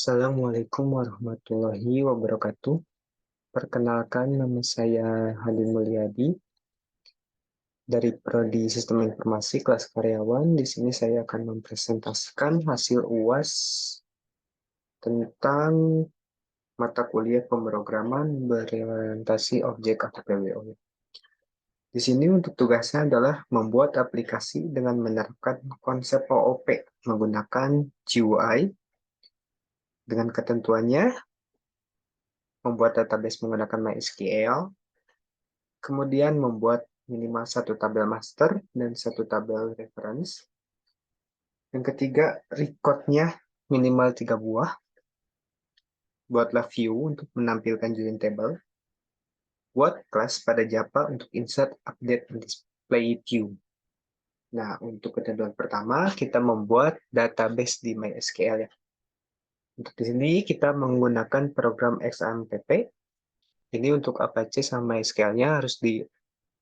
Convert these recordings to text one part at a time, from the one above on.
Assalamualaikum warahmatullahi wabarakatuh. Perkenalkan, nama saya Halim Mulyadi dari Prodi Sistem Informasi kelas karyawan. Di sini saya akan mempresentasikan hasil UAS tentang mata kuliah pemrograman berorientasi objek atau PWO. Di sini untuk tugasnya adalah membuat aplikasi dengan menerapkan konsep OOP menggunakan GUI dengan ketentuannya membuat database menggunakan MySQL, kemudian membuat minimal satu tabel master dan satu tabel reference. Yang ketiga, recordnya minimal 3 buah. Buatlah view untuk menampilkan join table. Buat class pada Java untuk insert, update, dan display view. Nah, untuk ketentuan pertama, kita membuat database di MySQL ya. Untuk di sini kita menggunakan program XAMPP. Ini untuk Apache sama MySQL-nya harus di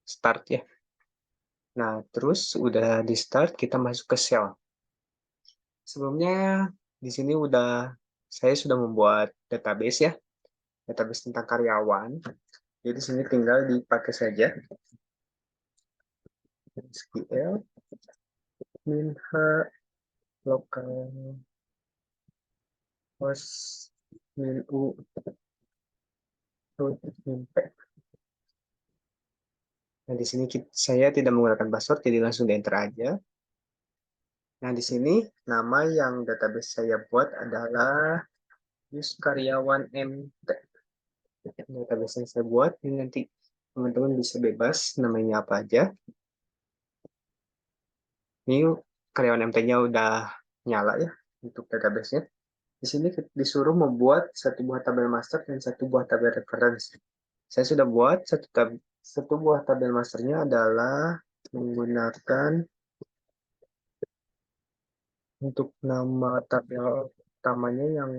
start ya. Nah, terus udah di start, kita masuk ke shell. Sebelumnya di sini saya sudah membuat database ya, database tentang karyawan. Jadi di sini tinggal dipakai saja SQL minha local host min u root impact. Nah, di sini saya tidak menggunakan password, jadi langsung di enter aja. Nah, di sini nama yang database saya buat adalah use karyawan MT. Database yang saya buat ini nanti teman-teman bisa bebas namanya apa aja. Ini karyawan MT-nya udah nyala ya untuk database-nya. Di sini disuruh membuat satu buah tabel master dan satu buah tabel reference. Saya sudah buat satu buah tabel masternya adalah menggunakan untuk nama tabel utamanya yang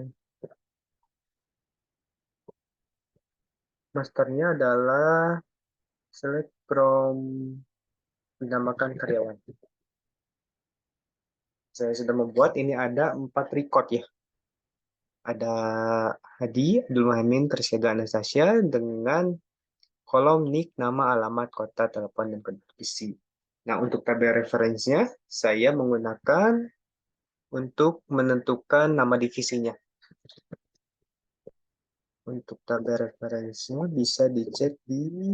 masternya adalah select from dinamakan karyawan. Saya sudah membuat ini ada 4 record ya. Ada Hadi, Abdul Muhammad, Tersyada Anastasia dengan kolom nick, nama, alamat, kota, telepon, dan kode PC. Nah, untuk tabel referensinya, saya menggunakan untuk menentukan nama divisinya. Untuk tabel referensinya bisa dicek di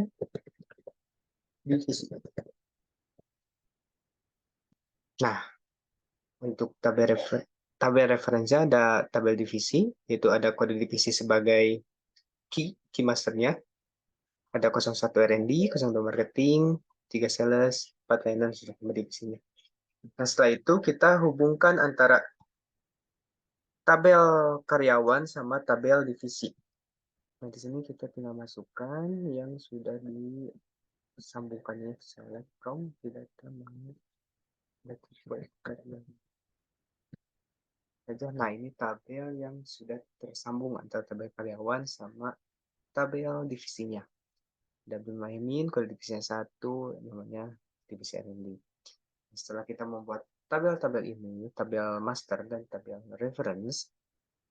divisi. Nah, untuk tabel referensinya ada tabel divisi, yaitu ada kode divisi sebagai key masternya. Ada 01 R&D, 02 marketing, 3 sales, 4 finance, 5 divisinya. Nah, setelah itu kita hubungkan antara tabel karyawan sama tabel divisi. Nah, di sini kita tinggal masukkan yang sudah disambungkannya select from data karyawan. Nah, ini tabel yang sudah tersambung antara tabel karyawan sama tabel divisinya. Double Mahimin, kalau divisinya 1, namanya divisi R&D. Setelah kita membuat tabel-tabel ini, tabel master dan tabel reference,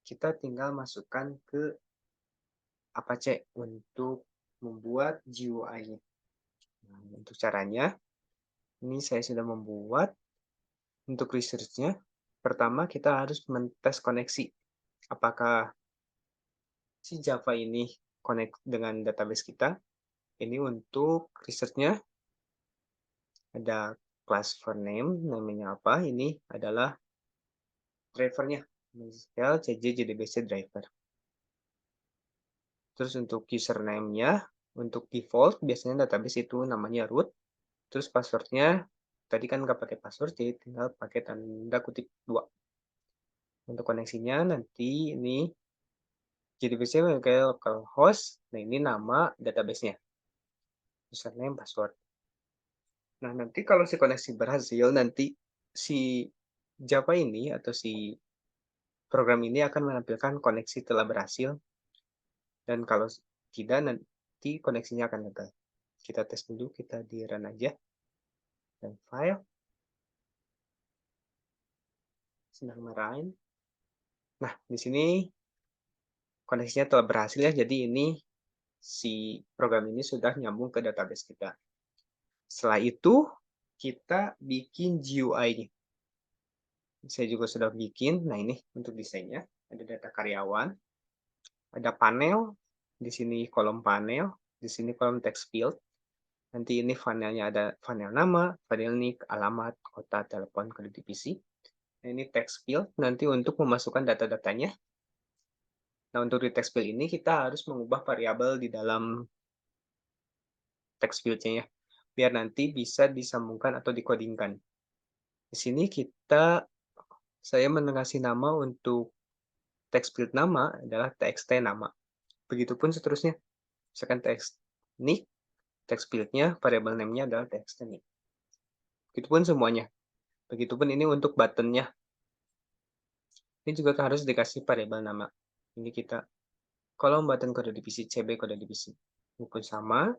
kita tinggal masukkan ke Apache untuk membuat GUI. Nah, untuk caranya, ini saya sudah membuat untuk research-nya. Pertama, kita harus mentes koneksi. Apakah si Java ini connect dengan database kita? Ini untuk research-nya ada class for name, namanya apa? Ini adalah drivernya, MySQL CJ JDBC driver. Terus untuk username-nya, untuk default biasanya database itu namanya root. Terus passwordnya, tadi kan nggak pakai password, jadi tinggal pakai tanda kutip 2. Untuk koneksinya nanti ini JDBC kayak localhost. Nah, ini nama database-nya. Username, password. Nah, nanti kalau si koneksi berhasil, nanti si Java ini atau si program ini akan menampilkan koneksi telah berhasil. Dan kalau tidak, nanti koneksinya akan gagal. Kita tes dulu, kita di run aja. Dan file. Sedang marahin. Nah, di sini koneksinya telah berhasil ya, jadi ini si program ini sudah nyambung ke database kita. Setelah itu, kita bikin GUI-nya. Saya juga sudah bikin. Nah, ini untuk desainnya. Ada data karyawan, ada panel, di sini kolom panel, di sini kolom text field. Nanti ini panelnya ada panel nama, panel nick, alamat, kota, telepon, kode divisi. Nah, ini text field nanti untuk memasukkan data-datanya. Nah, untuk di text field ini kita harus mengubah variabel di dalam text field-nya ya, biar nanti bisa disambungkan atau dikodingkan. Di sini saya mengasih nama untuk text field nama adalah txt nama. Begitupun seterusnya. Misalkan text nick, text field-nya, variable name-nya adalah text nick. Begitupun semuanya. Begitupun ini untuk button-nya. Ini juga harus dikasih variable nama. Ini kita kolom button kode divisi, CB kode divisi. Ini pun sama.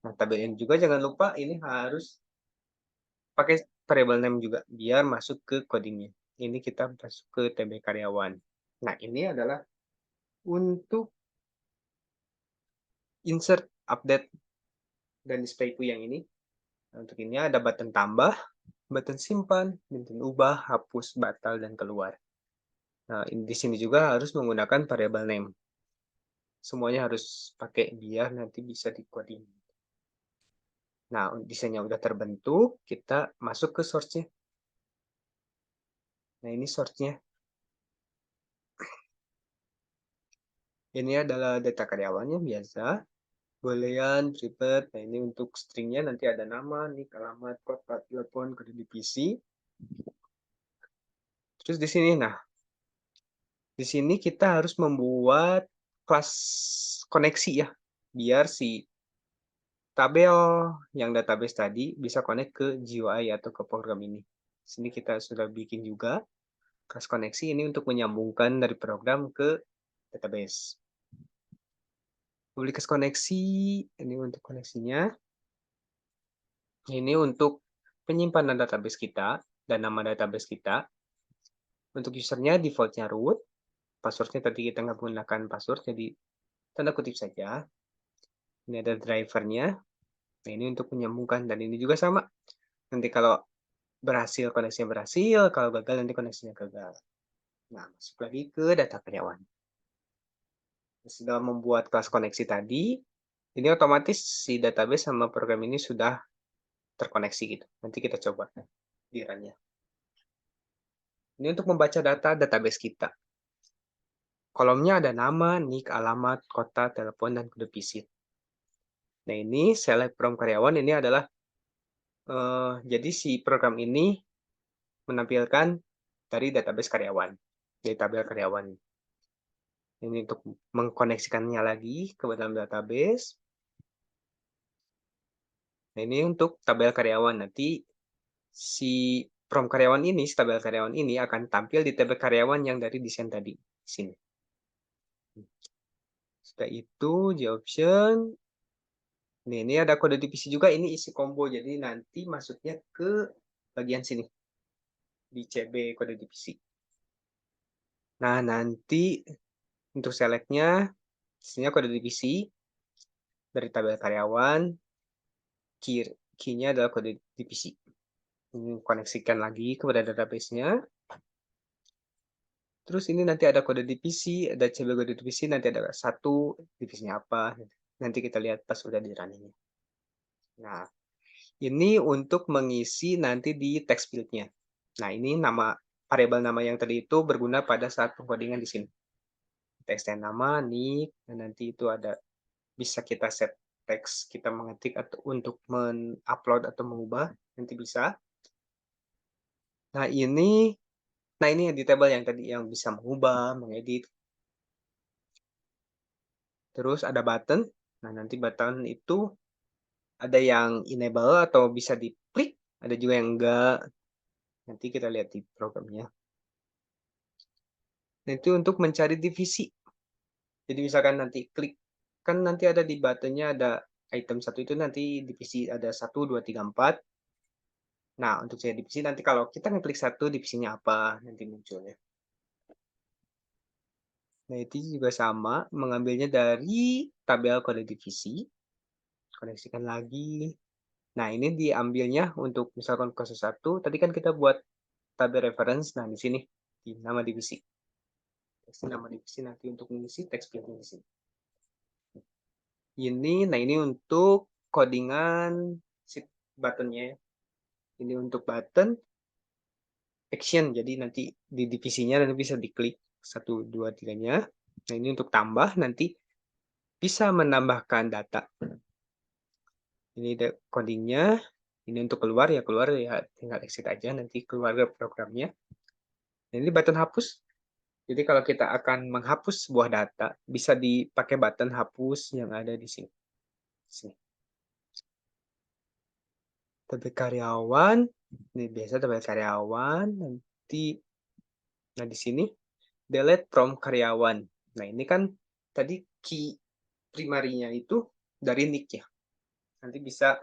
Nah, tabel ini juga jangan lupa ini harus pakai variable name juga biar masuk ke codingnya. Ini kita masuk ke TB karyawan. Nah, ini adalah untuk insert, update, dan display to yang ini. Nah, untuk ini ada button tambah, button simpan, button ubah, hapus, batal, dan keluar. Nah, di sini juga harus menggunakan variable name. Semuanya harus pakai biar nanti bisa di-coding. Nah, desainnya udah terbentuk, kita masuk ke source-nya. Nah, ini source-nya. Ini adalah data karyawannya biasa. Boolean, private. Nah, ini untuk stringnya nanti ada nama, nick, alamat, kode, telepon, kode divisi. Terus di sini, nah, di sini kita harus membuat kelas koneksi ya, biar si tabel yang database tadi bisa connect ke GUI atau ke program ini. Di sini kita sudah bikin juga kelas koneksi ini untuk menyambungkan dari program ke database. Publikas koneksi, ini untuk koneksinya. Ini untuk penyimpanan database kita dan nama database kita. Untuk usernya defaultnya root. Passwordnya tadi kita nggak menggunakan password, jadi tanda kutip saja. Ini ada drivernya. Nah, ini untuk menyambungkan. Dan ini juga sama. Nanti kalau berhasil, koneksinya berhasil. Kalau gagal, nanti koneksinya gagal. Nah, masuk lagi ke data karyawan. Setelah membuat kelas koneksi tadi, ini otomatis si database sama program ini sudah terkoneksi gitu. Nanti kita coba di run-nya. Ini untuk membaca data database kita. Kolomnya ada nama, nick, alamat, kota, telepon, dan kode visit. Nah, ini select from karyawan ini adalah jadi si program ini menampilkan dari database karyawan, dari tabel karyawan. Ini untuk mengkoneksikannya lagi ke dalam database. Nah, ini untuk tabel karyawan. Nanti si from karyawan ini, si tabel karyawan ini akan tampil di tabel karyawan yang dari desain tadi. Di sini. Setelah itu, di option. Ini ada kode divisi juga, ini isi combo. Jadi nanti masuknya ke bagian sini. Di CB kode divisi. Nah, nanti untuk select-nya, isinya kode divisi dari tabel karyawan, key-nya adalah kode divisi. Ini koneksikan lagi kepada database-nya. Terus ini nanti ada kode divisi, ada CB kode divisi, nanti ada satu, divisinya apa. Nanti kita lihat pas udah di running. Nah, ini untuk mengisi nanti di text field-nya. Nah, ini nama variabel nama yang tadi itu berguna pada saat pengkodingan di sini. Teks nama, nick, dan nanti itu ada bisa kita set teks kita mengetik atau untuk mengupload atau mengubah nanti bisa. Nah, ini di table yang tadi yang bisa mengubah, mengedit. Terus ada button. Nah, nanti button itu ada yang enable atau bisa diklik, ada juga yang enggak. Nanti kita lihat di programnya. Nah, itu untuk mencari divisi. Jadi misalkan nanti klik, kan nanti ada di buttonnya ada item 1 itu nanti divisi ada 1, 2, 3, 4. Nah, untuk cari divisi nanti kalau kita ngeklik satu, divisinya apa nanti munculnya. Nah, itu juga sama, mengambilnya dari tabel kode divisi, koneksikan lagi. Nah, ini diambilnya untuk misalkan 01, tadi kan kita buat tabel reference, nah di sini, di nama divisi. Teksi nama divisi nanti untuk mengisi teks field di sini. Nah ini untuk codingan si buttonnya. Ini untuk button action, jadi nanti di divisinya nanti bisa diklik 1, 2, 3-nya. Nah ini untuk tambah, nanti bisa menambahkan data. Ini codingnya. Ini untuk keluar ya tinggal exit aja, nanti keluar ke programnya. Nah, ini button hapus. Jadi kalau kita akan menghapus sebuah data, bisa dipakai button hapus yang ada di sini. Tabel karyawan, ini biasa tabel karyawan, nanti, nah di sini delete from karyawan. Nah ini kan tadi key primarinya itu dari nick ya. Nanti bisa,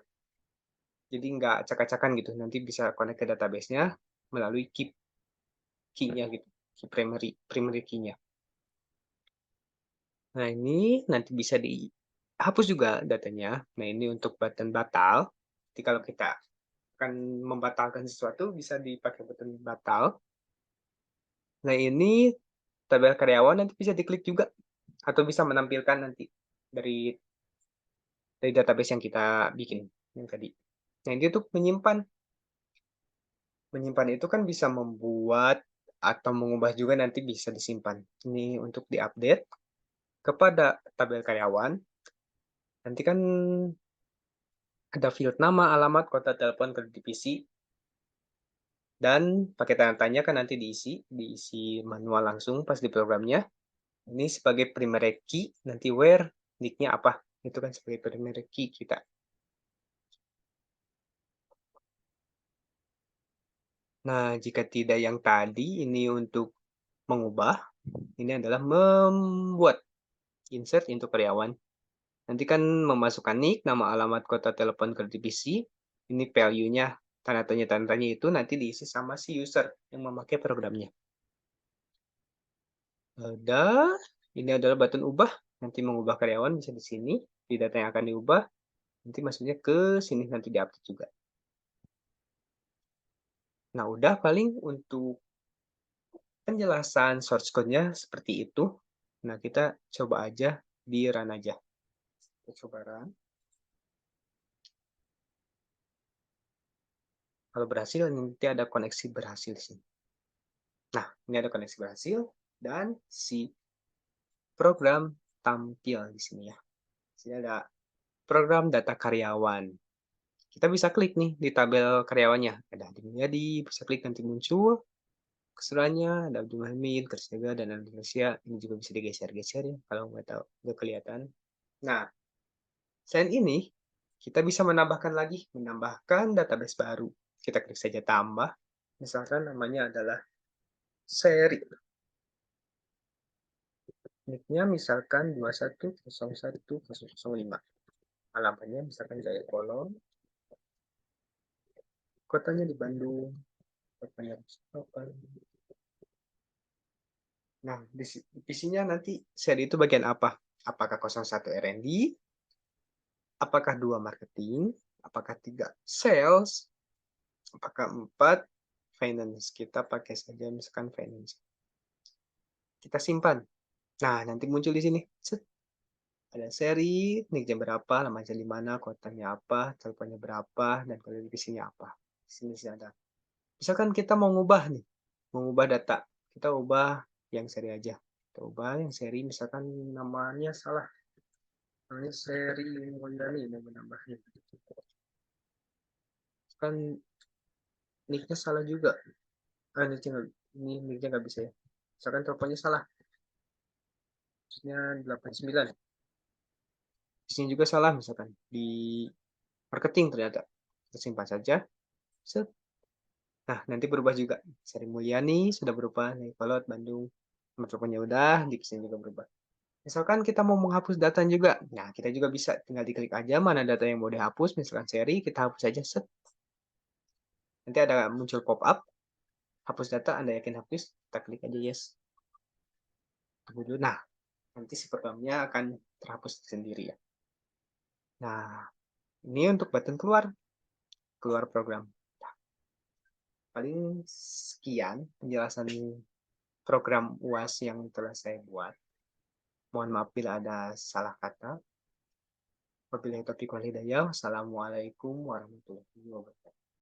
jadi nggak acak-acakan gitu. Nanti bisa connect ke database-nya melalui key-nya gitu. Key primary key-nya. Nah ini nanti bisa dihapus juga datanya. Nah ini untuk button batal. Jadi kalau kita akan membatalkan sesuatu, bisa dipakai button batal. Nah ini tabel karyawan nanti bisa diklik juga. Atau bisa menampilkan nanti dari database yang kita bikin yang tadi. Nah ini untuk menyimpan. Menyimpan itu kan bisa membuat atau mengubah juga, nanti bisa disimpan. Ini untuk diupdate kepada tabel karyawan. Nanti kan ada field nama, alamat, kota telepon, ke divisi, dan pakai tanda tanya kan nanti diisi manual langsung pas di programnya. Ini sebagai primary key, nanti where, nick-nya apa. Itu kan sebagai primary key kita. Nah, jika tidak yang tadi, ini untuk mengubah, ini adalah membuat insert untuk karyawan. Nanti kan memasukkan nick, nama, alamat, kota telepon, ke divisi. Ini value-nya, tanda tanya itu nanti diisi sama si user yang memakai programnya. Udah, ini adalah button ubah. Nanti mengubah karyawan bisa di sini, di data yang akan diubah. Nanti masuknya ke sini, nanti diupdate juga. Nah, udah paling untuk penjelasan source code-nya seperti itu. Nah, kita coba aja di run aja. Kita coba run. Kalau berhasil, nanti ada koneksi berhasil di sini. Nah, ini ada koneksi berhasil dan si program tampil di sini ya. Di sini ada program data karyawan. Kita bisa klik nih di tabel karyawannya. Ada Adi, bisa klik nanti muncul keseluruhannya, ada Abdul Hamid, Kerjaga, dan Indonesia. Ini juga bisa digeser-geser ya, kalau nggak tahu, nggak kelihatan. Nah, selain ini, kita bisa menambahkan database baru. Kita klik saja tambah. Misalkan namanya adalah seri. Nick-nya misalkan 210105. Alamatnya misalkan Jaya Kolong. Kotanya di Bandung. Kotanya apa? Nah, isinya nanti seri itu bagian apa? Apakah 01 R&D? Apakah 2 marketing? Apakah 3 sales? Apakah 4 finance? Kita pakai saja misalkan finance. Kita simpan. Nah, nanti muncul di sini. Set. Ada seri, nick jam berapa, nama jam di mana, kotanya apa, teleponnya berapa, dan kode divisinya apa. Di sini ada. Misalkan kita mau ngubah nih, mau ngubah data. Kita ubah yang seri aja. Kita ubah yang seri, misalkan namanya salah. Namanya seri Wondani, mau menambahnya. Kan nicknya salah juga. Ini nicknya nggak bisa ya. Misalkan teleponnya salah. Maksudnya 89. Di sini juga salah misalkan. Di marketing ternyata. Kita simpan saja. Set. Nah, nanti berubah juga. Seri Mulyani sudah berubah. Nih, Kolot, Bandung. Teleponnya udah, di sini juga berubah. Misalkan kita mau menghapus data juga. Nah, kita juga bisa tinggal diklik aja mana data yang mau dihapus. Misalkan seri, kita hapus aja. Set. Nanti ada muncul pop-up. Hapus data, Anda yakin hapus? Kita klik aja yes. tunggu dulu. Nah, nanti si programnya akan terhapus sendiri ya. Nah, ini untuk button keluar, keluar program. Paling sekian penjelasan program UAS yang telah saya buat. Mohon maaf bila ada salah kata. Wabillahi taufiq wal hidayah. Wassalamualaikum warahmatullahi wabarakatuh.